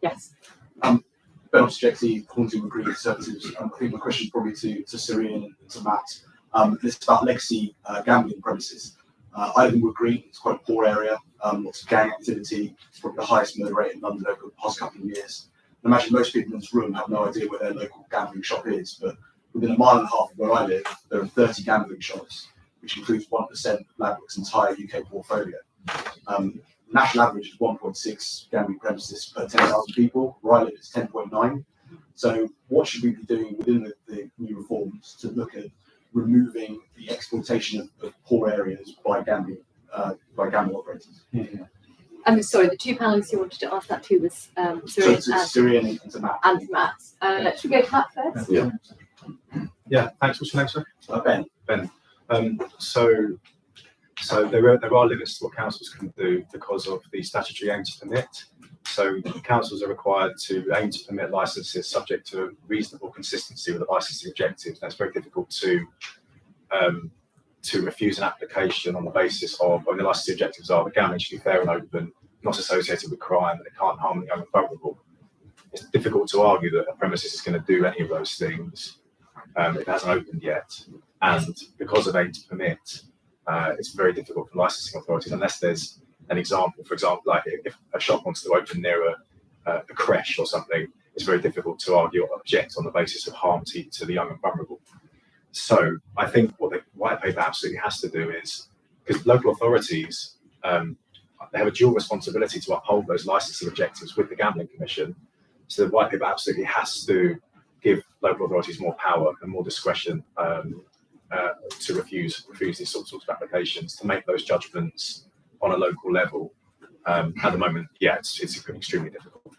Yes. Ben Objecti, Haunting Recruitment Services. I think my question is probably to Syrian and to Matt. This is about legacy gambling premises. I live in Wood Green. It's quite a poor area, lots of gang activity. It's probably the highest murder rate in London over the past couple of years. I imagine most people in this room have no idea where their local gambling shop is, but within a mile and a half of where I live, there are 30 gambling shops, which includes 1% of Ladbrokes' entire UK portfolio. National average is 1.6 gambling premises per 10,000 people. Where I live, it's 10.9. So what should we be doing within the new reforms to look at removing the exploitation of poor areas by gambling operators. I'm sorry, the two panelists you wanted to ask that to was Syrian So it's Syrian and to Matt. and Matt. Should we go to Matt first? Yeah. Yeah, thanks. What's your name, sir? Ben. Ben. So there are limits to what councils can do because of the statutory aim to permit. So councils are required to aim to permit licences subject to reasonable consistency with the licensing objectives. That's very difficult to refuse an application on the basis of when the licensing objectives are the gambling should be fair and open, not associated with crime, and it can't harm the young and vulnerable. It's difficult to argue that a premises is going to do any of those things if it hasn't opened yet. And because of aim to permit, it's very difficult for licensing authorities unless there's an example. For example, like if a shop wants to open near a creche or something, it's very difficult to argue or object on the basis of harm to the young and vulnerable. So I think what the white paper absolutely has to do is, because local authorities, they have a dual responsibility to uphold those licensing objectives with the Gambling Commission. So the white paper absolutely has to give local authorities more power and more discretion to refuse these sorts of applications, to make those judgments on a local level. At the moment, yeah, it's extremely difficult.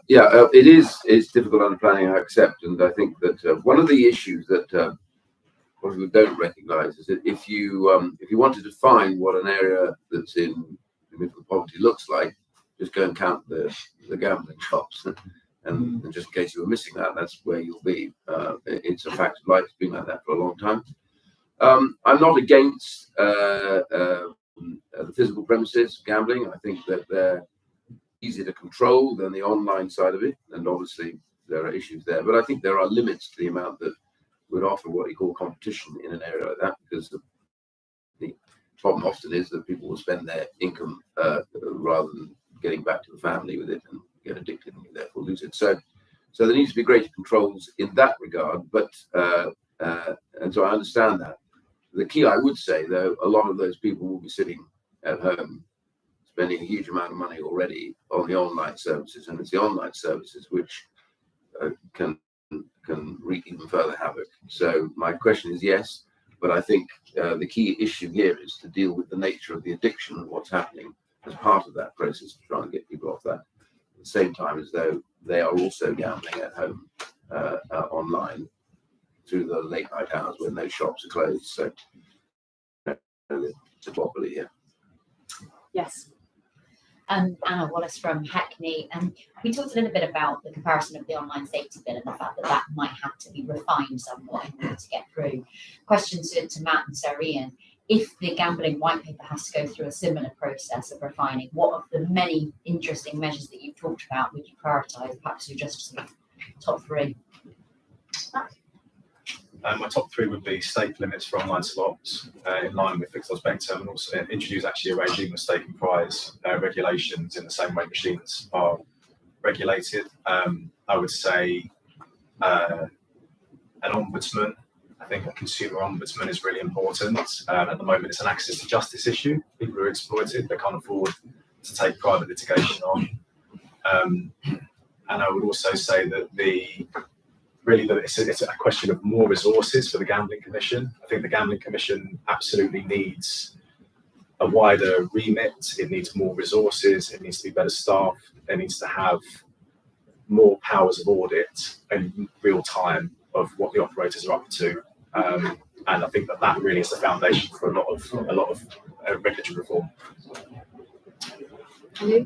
It is. It's difficult under planning, I accept, and I think that one of the issues that what we don't recognise is that if you want to define what an area that's in the middle of poverty looks like, just go and count the gambling shops, and just in case you were missing that, that's where you'll be. It's a fact of life. It's been like that for a long time. I'm not against the physical premises gambling. I think that they're easier to control than the online side of it, and obviously there are issues there. But I think there are limits to the amount that would offer what you call competition in an area like that, because the problem often is that people will spend their income rather than getting back to the family with it and get addicted and therefore lose it. So there needs to be greater controls in that regard. But and so I understand that. The key, I would say, though, a lot of those people will be sitting at home spending a huge amount of money already on the online services, and it's the online services which can wreak even further havoc. So my question is yes, but I think the key issue here is to deal with the nature of the addiction and what's happening as part of that process to try and get people off that, at the same time as though they are also gambling at home online through the late night hours when those shops are closed. So it's a wobbly here. Yes. Anna Wallace from Hackney, and we talked a little bit about the comparison of the online safety bill and the fact that that might have to be refined somewhat in order to get through. Question to Matt and Sir Ian: if the gambling white paper has to go through a similar process of refining, what of the many interesting measures that you've talked about would you prioritise? Perhaps you just sort of top three. My top three would be stake limits for online slots in line with fixed odds betting terminals, and introduce actually a regime of stake and prize regulations in the same way machines are regulated. I would say an ombudsman. I think a consumer ombudsman is really important. At the moment, it's an access to justice issue. People are exploited. They can't afford to take private litigation on. And I would also say that it's a question of more resources for the Gambling Commission. I think the Gambling Commission absolutely needs a wider remit. It needs more resources. It needs to be better staffed. It needs to have more powers of audit in real time of what the operators are up to. And I think that really is the foundation for a lot of regulatory reform.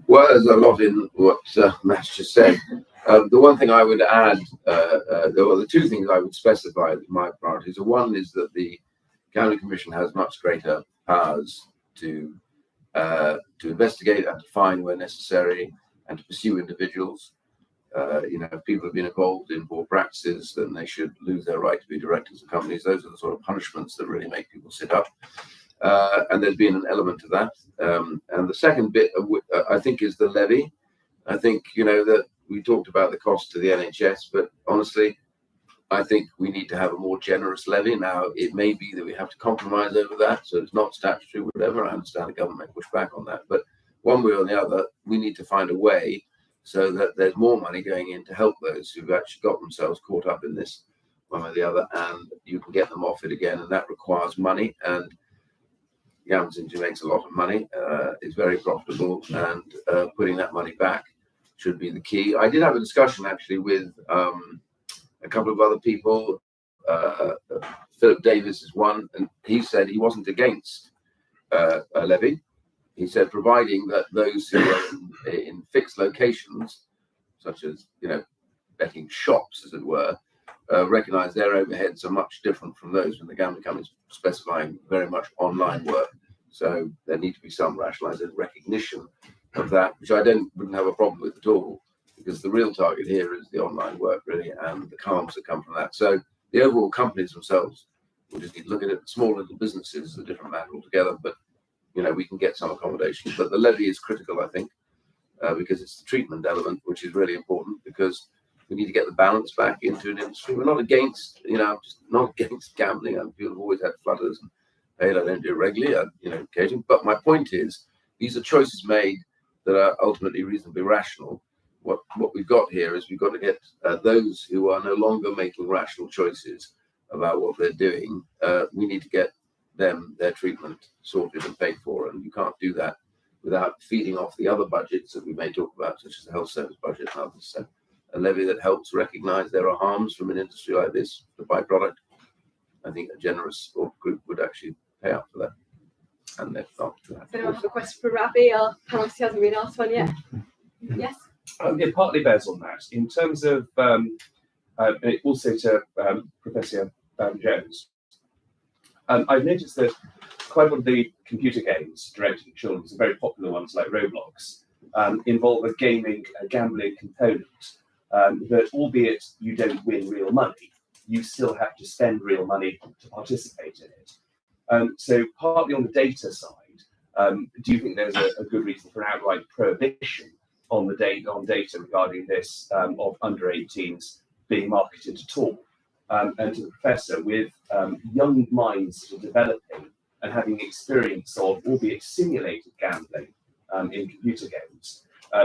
Well, there's a lot in what Matt just said. The one thing I would add, the two things I would specify as my priorities. One is that the Gambling Commission has much greater powers to investigate and to fine where necessary and to pursue individuals. If people have been involved in poor practices, then they should lose their right to be directors of companies. Those are the sort of punishments that really make people sit up. And there's been an element of that. And the second bit, I think, is the levy. I think, that we talked about the cost to the NHS, but honestly, I think we need to have a more generous levy. Now, it may be that we have to compromise over that, so it's not statutory, whatever. I understand the government may push back on that, but one way or the other, we need to find a way so that there's more money going in to help those who've actually got themselves caught up in this one way or the other, and you can get them off it again, and that requires money. And the gambling industry makes a lot of money. It's very profitable, and putting that money back should be the key. I did have a discussion actually with a couple of other people. Philip Davis is one, and he said he wasn't against a levy. He said, providing that those who are in fixed locations, such as, betting shops, as it were, recognise their overheads are much different from those when the gambling companies specifying very much online work. So there need to be some rationalised recognition of that, which I wouldn't have a problem with at all, because the real target here is the online work, really, and the harms that come from that. So the overall companies themselves, we just need to look at it. Small little businesses is a different matter altogether, but we can get some accommodation. But the levy is critical, I think, because it's the treatment element which is really important, because we need to get the balance back into an industry. We're not against, just not against gambling. People have always had flutters and, hey, I don't do it regularly, occasionally. But my point is, these are choices made that are ultimately reasonably rational. What we've got here is we've got to get those who are no longer making rational choices about what they're doing. We need to get them their treatment sorted and paid for, and you can't do that without feeding off the other budgets that we may talk about, such as the health service budget and others. So a levy that helps recognise there are harms from an industry like this, the byproduct. I think a generous group would actually pay up for that. And they've not. Does anyone have a question for Ravi? Our panelist hasn't been asked one yet. Yes. It partly bears on that. In terms of, also to Professor Jones, I've noticed that quite a lot of the computer games directed at children, some very popular ones like Roblox, involve a gambling component that, albeit you don't win real money, you still have to spend real money to participate in it. So partly on the data side, do you think there's a good reason for an outright prohibition on data regarding this of under 18s being marketed at all? And to the professor, with young minds developing and having experience of, albeit simulated gambling in computer games,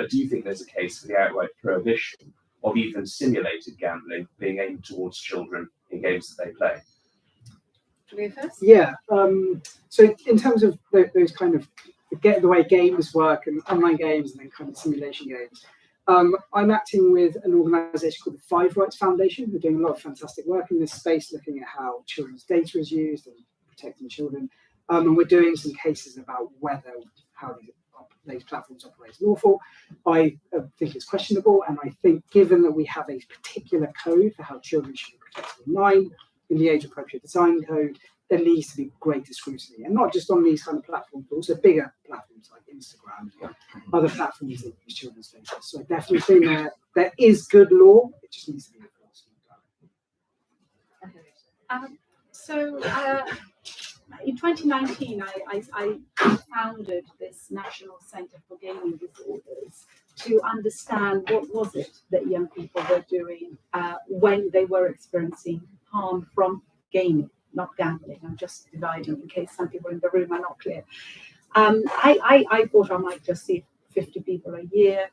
do you think there's a case for the outright prohibition of even simulated gambling being aimed towards children in games that they play? Do you go first? Yeah. So in terms of those kind of the way games work and online games and then kind of simulation games, I'm acting with an organisation called the Five Rights Foundation, who are doing a lot of fantastic work in this space, looking at how children's data is used and protecting children. And we're doing some cases about how these platforms operate lawful. I think it's questionable, and I think given that we have a particular code for how children should be protected online, in the age-appropriate design code, there needs to be greater scrutiny, and not just on these kind of platforms, but also bigger platforms like Instagram and other platforms that use children's data. So I definitely think there is good law, it just needs to be enforced. In 2019, I founded this National Centre for Gaming Disorders to understand what was it that young people were doing when they were experiencing harm from gaming, not gambling. I'm just dividing in case some people in the room are not clear. I thought I might just see 50 people a year.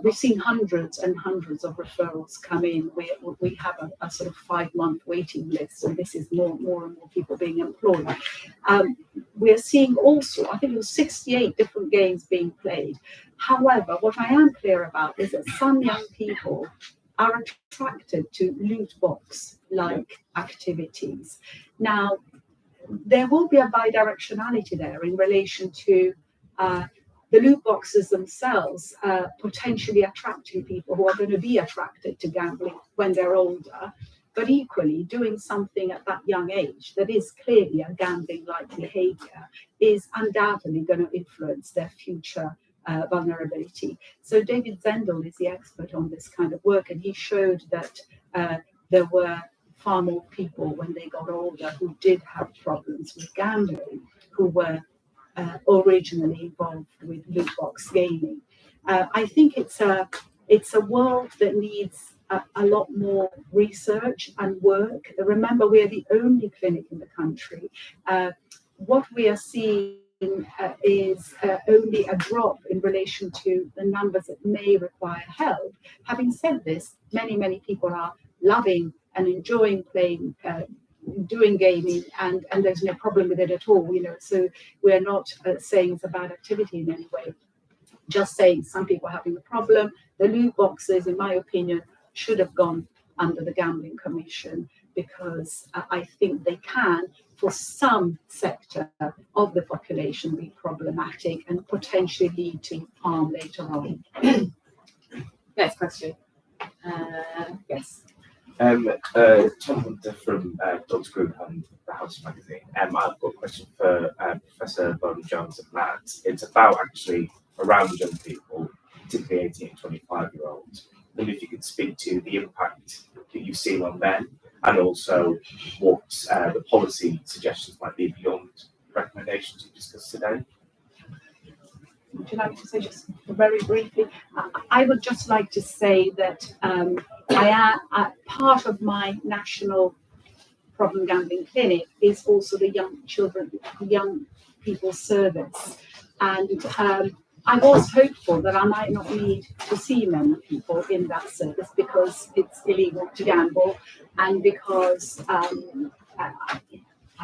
We've seen hundreds and hundreds of referrals come in. We have a sort of 5-month waiting list, and this is more and more people being employed. We're seeing also, I think it was 68 different games being played. However, what I am clear about is that some young people are attracted to loot box-like activities. Now, there will be a bidirectionality there in relation to the loot boxes themselves potentially attracting people who are going to be attracted to gambling when they're older, but equally doing something at that young age that is clearly a gambling-like behavior is undoubtedly going to influence their future vulnerability. So David Zendel is the expert on this kind of work, and he showed that there were far more people when they got older who did have problems with gambling, who were originally involved with loot box gaming. I think it's a world that needs a lot more research and work. Remember, we are the only clinic in the country. What we are seeing is only a drop in relation to the numbers that may require help. Having said this, many people are loving and enjoying playing, doing gaming, and there's no problem with it at all, so we're not saying it's a bad activity in any way, just saying some people are having a problem. The loot boxes, in my opinion, should have gone under the Gambling Commission, because I think they can, for some sector of the population, be problematic and potentially lead to harm later on. Next question. Yes. Tom Hunter from Dogs Group and the House Magazine. I've got a question for Professor Bowden Jones and Matt. It's about actually around young people, particularly 18 and 25-year-olds. And if you could speak to the impact that you've seen on them, and also what the policy suggestions might be beyond recommendations you discussed today. Would you like to say just very briefly? I would just like to say that part of my national problem gambling clinic is also the young people service, and I was hopeful that I might not need to see many people in that service because it's illegal to gamble, and because I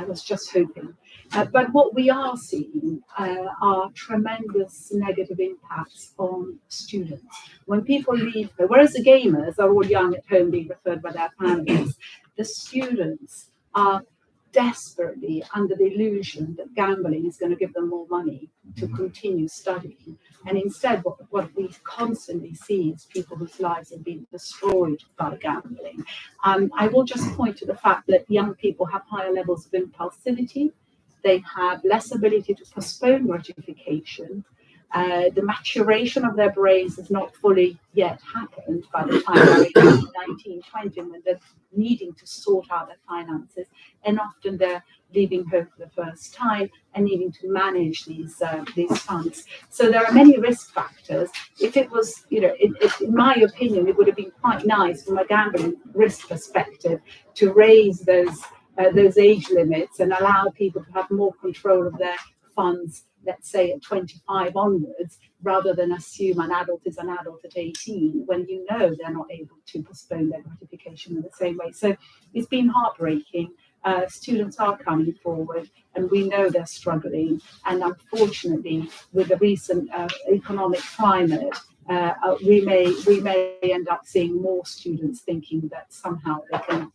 was just hoping. But what we are seeing are tremendous negative impacts on students. When people leave, whereas the gamers are all young at home being referred by their families, the students are desperately under the illusion that gambling is going to give them more money to continue studying. And instead, what we constantly see is people whose lives have been destroyed by gambling. I will just point to the fact that young people have higher levels of impulsivity. They have less ability to postpone gratification. The maturation of their brains has not fully yet happened by the time they're 18, 19, 20, when they're needing to sort out their finances. And often they're leaving home for the first time and needing to manage these funds. So there are many risk factors. If it was, in my opinion, it would have been quite nice from a gambling risk perspective to raise those age limits and allow people to have more control of their funds, let's say at 25 onwards, rather than assume an adult is an adult at 18 when they're not able to postpone their gratification in the same way. So it's been heartbreaking. Students are coming forward, and we know they're struggling. And unfortunately, with the recent economic climate, we may end up seeing more students thinking that somehow they can,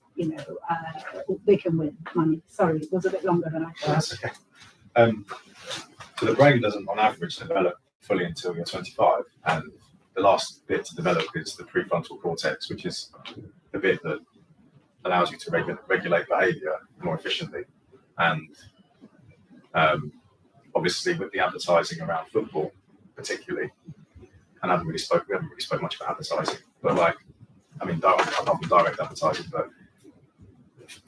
they can win money. Sorry, it was a bit longer than I thought. That's okay. So the brain doesn't, on average, develop fully until you're 25, and the last bit to develop is the prefrontal cortex, which is the bit that allows you to regulate behaviour more efficiently. And obviously, with the advertising around football, particularly, and we haven't really spoke much about advertising, but apart from direct advertising, but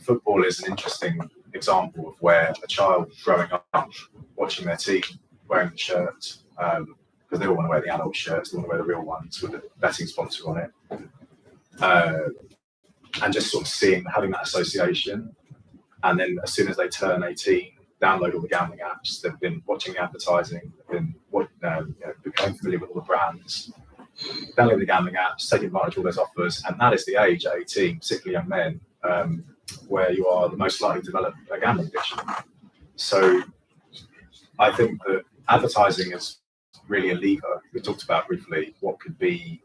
football is an interesting example of where a child growing up watching their team wearing the shirt, because they all want to wear the adult shirts, they want to wear the real ones with a betting sponsor on it, and just sort of having that association. And then as soon as they turn 18, download all the gambling apps, they've been watching the advertising, they've been becoming familiar with all the brands, download the gambling apps, taking advantage of all those offers, and that is the age at 18, particularly young men, where you are the most likely to develop a gambling addiction. So I think that advertising is really a lever. We talked about briefly what could be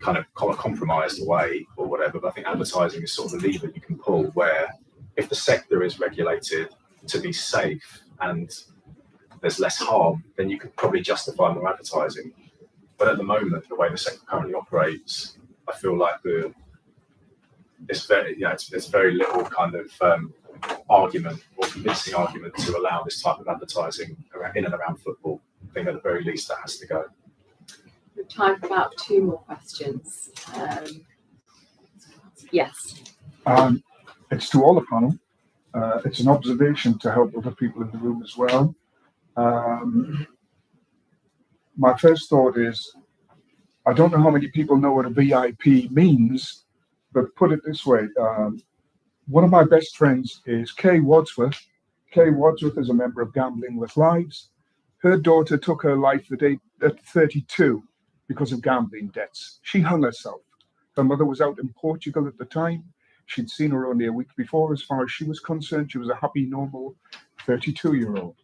kind of compromised away or whatever, but I think advertising is sort of a lever you can pull where if the sector is regulated to be safe and there's less harm, then you could probably justify more advertising. But at the moment, the way the sector currently operates, I feel like there's very little kind of argument or convincing argument to allow this type of advertising in and around football. I think at the very least that has to go. We have time for about 2 more questions. Yes. It's to all the panel. It's an observation to help other people in the room as well. My first thought is, I don't know how many people know what a VIP means, but put it this way. One of my best friends is Kay Wadsworth. Kay Wadsworth is a member of Gambling with Lives. Her daughter took her life at 32 because of gambling debts. She hung herself. Her mother was out in Portugal at the time. She'd seen her only a week before. As far as she was concerned, she was a happy, normal 32-year-old.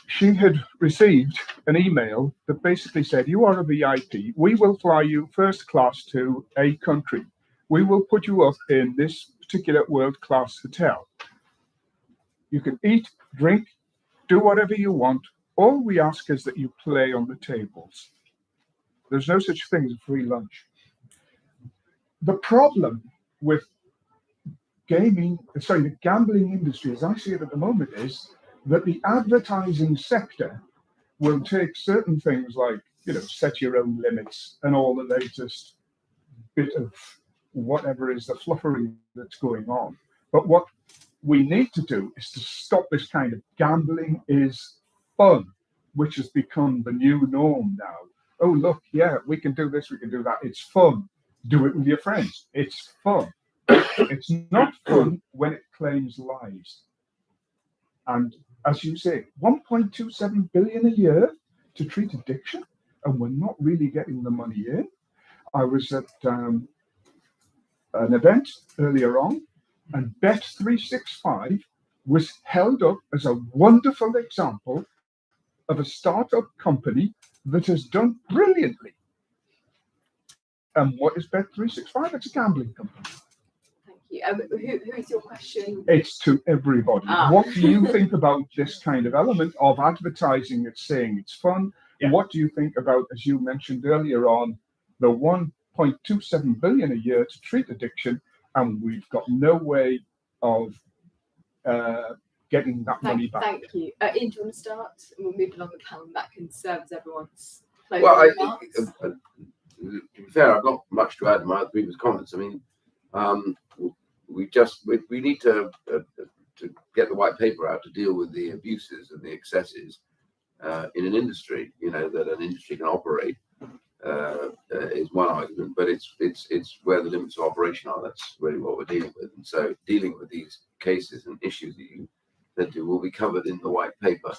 She had received an email that basically said, you are a VIP. We will fly you first class to a country. We will put you up in this particular world-class hotel. You can eat, drink, do whatever you want. All we ask is that you play on the tables. There's no such thing as a free lunch. The problem with the gambling industry, as I see it at the moment, is that the advertising sector will take certain things like, set your own limits and all the latest bit of whatever is the fluffery that's going on. But what we need to do is to stop this kind of gambling is fun, which has become the new norm now. Oh, look, yeah, we can do this, we can do that. It's fun. Do it with your friends. It's fun. It's not fun when it claims lives. And as you say, 1.27 billion a year to treat addiction, and we're not really getting the money in. I was at an event earlier on, and Bet365 was held up as a wonderful example of a startup company that has done brilliantly. And what is Bet365? It's a gambling company. Thank you. Who is your question? It's to everybody. What do you think about this kind of element of advertising that's saying it's fun? Yeah. What do you think about, as you mentioned earlier on, the 1.27 billion a year to treat addiction, and we've got no way of getting that money back? Thank you. Ian, do you want to start? We'll move along the panel. That can serve as everyone's closing remarks. To be fair, I've not much to add to my previous comments. I mean, we need to get the white paper out to deal with the abuses and the excesses in an industry. That an industry can operate is one argument, but it's where the limits of operation are. That's really what we're dealing with. And so, dealing with these cases and issues that will be covered in the white paper.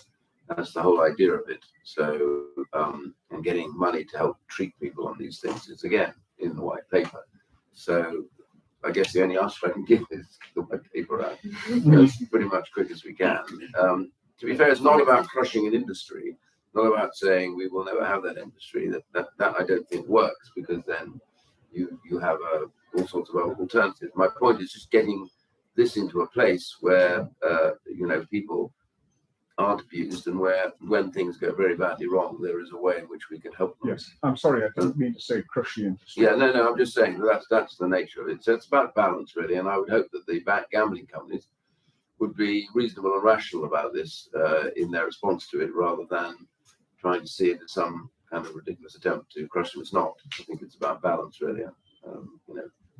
That's the whole idea of it. So, and getting money to help treat people on these things is again in the white paper. So, I guess the only answer I can give is the white paper out pretty much quick as we can. To be fair, it's not about crushing an industry, not about saying we will never have that industry. That I don't think works, because then you have all sorts of alternatives. My point is just getting this into a place where people aren't abused, and where when things go very badly wrong, there is a way in which we can help them. Yes, I'm sorry, I didn't mean to say crush the industry. Yeah, no, I'm just saying that's the nature of it. So it's about balance, really, and I would hope that the gambling companies would be reasonable and rational about this in their response to it, rather than trying to see it as some kind of ridiculous attempt to crush them. It's not. I think it's about balance, really.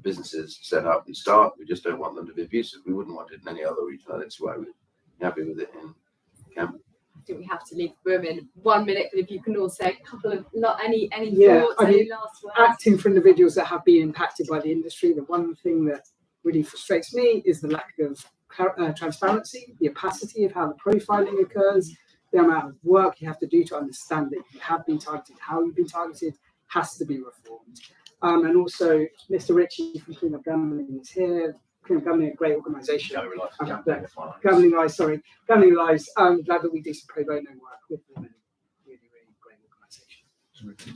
Businesses set up and start. We just don't want them to be abusive. We wouldn't want it in any other region. That's why we're happy with it in Camden. I think we have to leave the room in 1 minute, but if you can all say a couple of any Yeah, thoughts, any last words. Acting for individuals that have been impacted by the industry, the one thing that really frustrates me is the lack of transparency, the opacity of how the profiling occurs, the amount of work you have to do to understand that you have been targeted, how you've been targeted, has to be reformed. And also, Mr. Ritchie from Clean Up Gambling is here. Clean Up Gambling, a great organisation. Gambling Lives. I'm glad that we do some pro bono work with them. Really, really great organisation.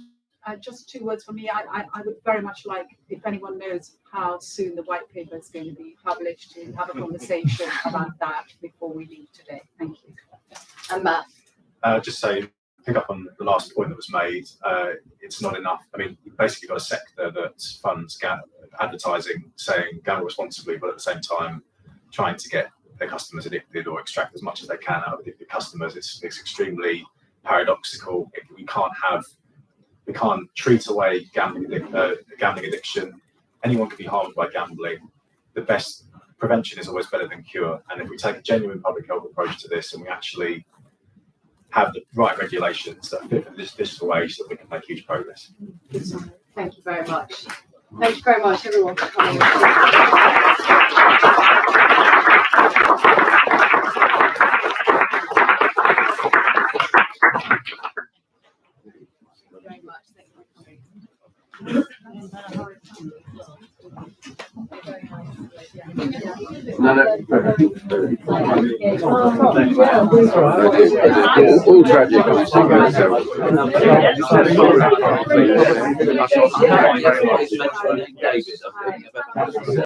Just 2 words for me. I would very much like, if anyone knows how soon the white paper is going to be published, to have a conversation about that before we leave today. Thank you. And Matt. Just say, pick up on the last point that was made. It's not enough. I mean, you've basically got a sector that funds advertising saying gamble responsibly, but at the same time trying to get their customers addicted or extract as much as they can out of addicted customers. It's extremely paradoxical. We can't treat away gambling addiction. Anyone can be harmed by gambling. The best prevention is always better than cure. And if we take a genuine public health approach to this, and we actually have the right regulations that fit for this digital age, that we can make huge progress. Thank you very much. Thank you very much, everyone, for coming. Very much. Thank you for coming. No, no. All tragic.